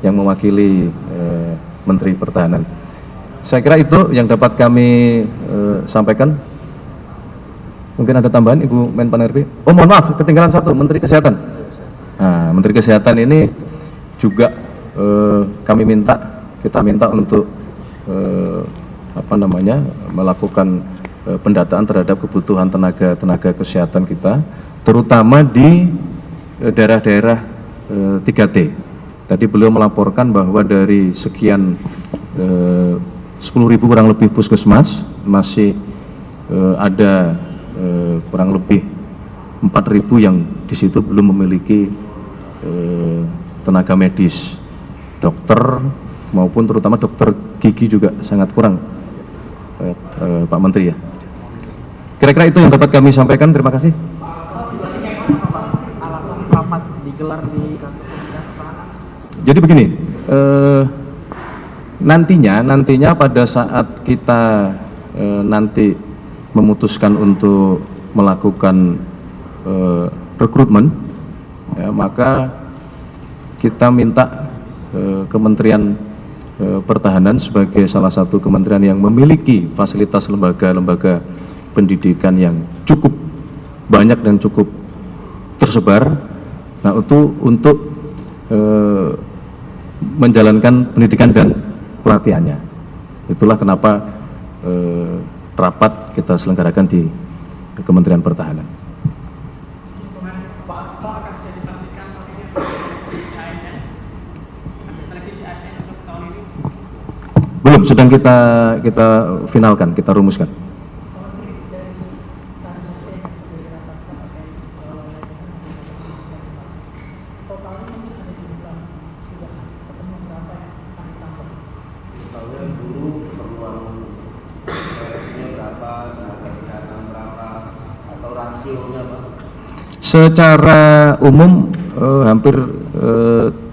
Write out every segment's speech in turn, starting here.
yang mewakili Menteri Pertahanan. Saya kira itu yang dapat kami sampaikan. Mungkin ada tambahan Ibu Menpan RB? Oh mohon maaf, ketinggalan satu, Menteri Kesehatan. Nah, Menteri Kesehatan ini juga kami kita minta untuk melakukan pendataan terhadap kebutuhan tenaga kesehatan kita, terutama di daerah-daerah 3T. Tadi beliau melaporkan bahwa dari sekian 10.000 kurang lebih puskesmas masih ada kurang lebih 4.000 yang di situ belum memiliki tenaga medis, dokter maupun terutama dokter gigi juga sangat kurang, Pak Menteri ya. Kira-kira itu yang dapat kami sampaikan. Terima kasih. Alasan rapat digelar di kantor Pertahanan. Jadi begini, nantinya pada saat kita nanti memutuskan untuk melakukan rekrutmen, ya, maka kita minta Kementerian Pertahanan sebagai salah satu kementerian yang memiliki fasilitas lembaga-lembaga pendidikan yang cukup banyak dan cukup tersebar, nah itu untuk menjalankan pendidikan dan pelatihannya. Itulah kenapa rapat kita selenggarakan di Kementerian Pertahanan. Belum, sedang kita finalkan, kita rumuskan. Secara umum hampir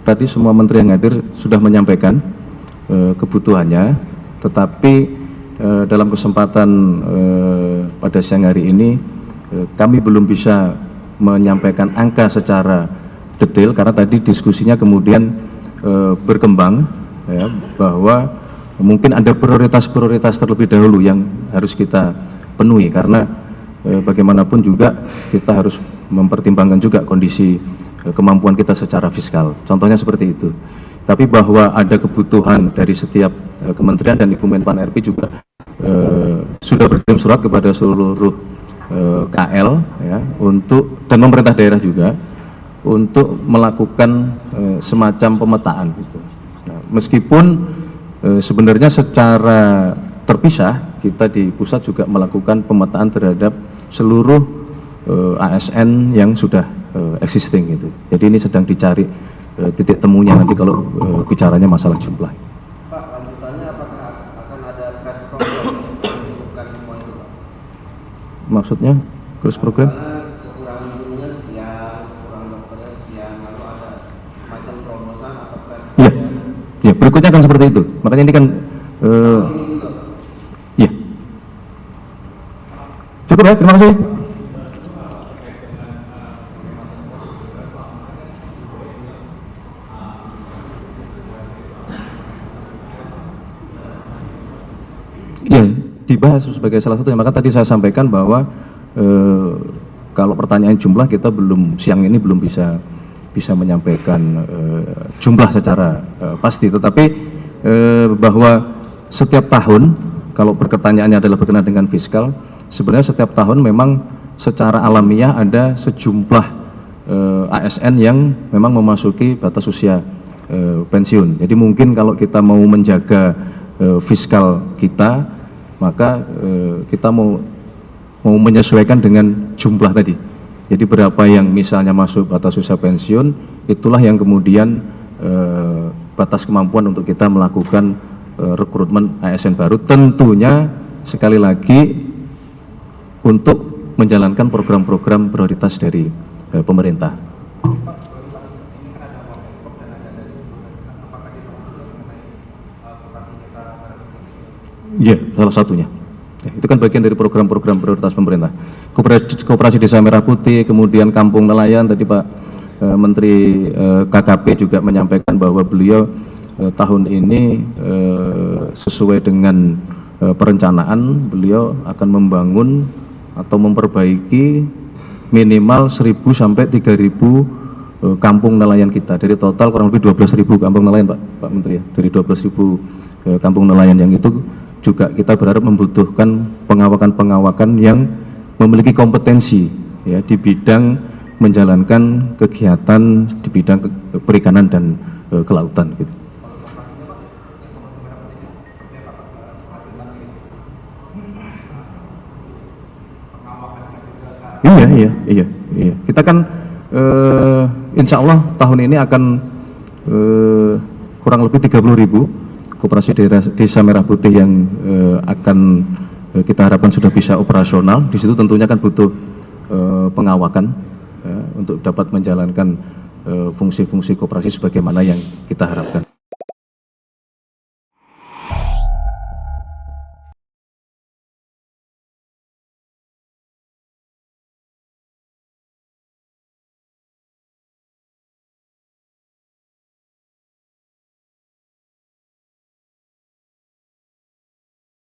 tadi semua menteri yang hadir sudah menyampaikan kebutuhannya, tetapi dalam kesempatan pada siang hari ini kami belum bisa menyampaikan angka secara detail karena tadi diskusinya kemudian berkembang ya, bahwa mungkin ada prioritas-prioritas terlebih dahulu yang harus kita penuhi karena bagaimanapun juga kita harus mempertimbangkan juga kondisi kemampuan kita secara fiskal. Contohnya seperti itu. Tapi bahwa ada kebutuhan dari setiap kementerian dan Ibu Menpan RP juga sudah berkirim surat kepada seluruh KL ya, dan pemerintah daerah juga untuk melakukan semacam pemetaan gitu. Nah, meskipun sebenarnya secara terpisah kita di pusat juga melakukan pemetaan terhadap seluruh ASN yang sudah existing gitu. Jadi ini sedang dicari titik temunya nanti kalau bicaranya masalah jumlah. Pak, lanjutannya apakah akan ada crash program bukan semua itu, Pak? Maksudnya crash program? Kurang gurunya sekian, kurang dokternya sekian, lalu ada macam terobosan atau crash program? Iya, ya, berikutnya kan seperti itu. Makanya ini kan iya. Cukup ya, terima kasih. Ya, dibahas sebagai salah satu. Maka tadi saya sampaikan bahwa kalau pertanyaan jumlah kita siang ini belum bisa menyampaikan jumlah secara pasti. Tetapi bahwa setiap tahun kalau pertanyaannya adalah berkenaan dengan fiskal, sebenarnya setiap tahun memang secara alamiah ada sejumlah ASN yang memang memasuki batas usia pensiun. Jadi mungkin kalau kita mau menjaga fiskal kita, maka kita mau menyesuaikan dengan jumlah tadi. Jadi berapa yang misalnya masuk batas usia pensiun, itulah yang kemudian batas kemampuan untuk kita melakukan rekrutmen ASN baru. Tentunya sekali lagi untuk menjalankan program-program prioritas dari pemerintah. Iya, salah satunya. Ya, itu kan bagian dari program-program prioritas pemerintah. Koperasi Desa Merah Putih, kemudian Kampung Nelayan, tadi Pak Menteri KKP juga menyampaikan bahwa beliau tahun ini sesuai dengan perencanaan beliau akan membangun atau memperbaiki minimal 1.000 sampai 3.000 kampung nelayan kita, dari total kurang lebih 12.000 kampung nelayan Pak Menteri ya, dari 12.000 kampung nelayan yang itu juga kita berharap membutuhkan pengawakan yang memiliki kompetensi ya di bidang menjalankan kegiatan di bidang perikanan dan kelautan gitu. Iya. Kita kan insya Allah tahun ini akan kurang lebih 30.000 koperasi desa Merah Putih yang akan kita harapkan sudah bisa operasional. Di situ tentunya kan butuh pengawakan untuk dapat menjalankan fungsi-fungsi koperasi sebagaimana yang kita harapkan.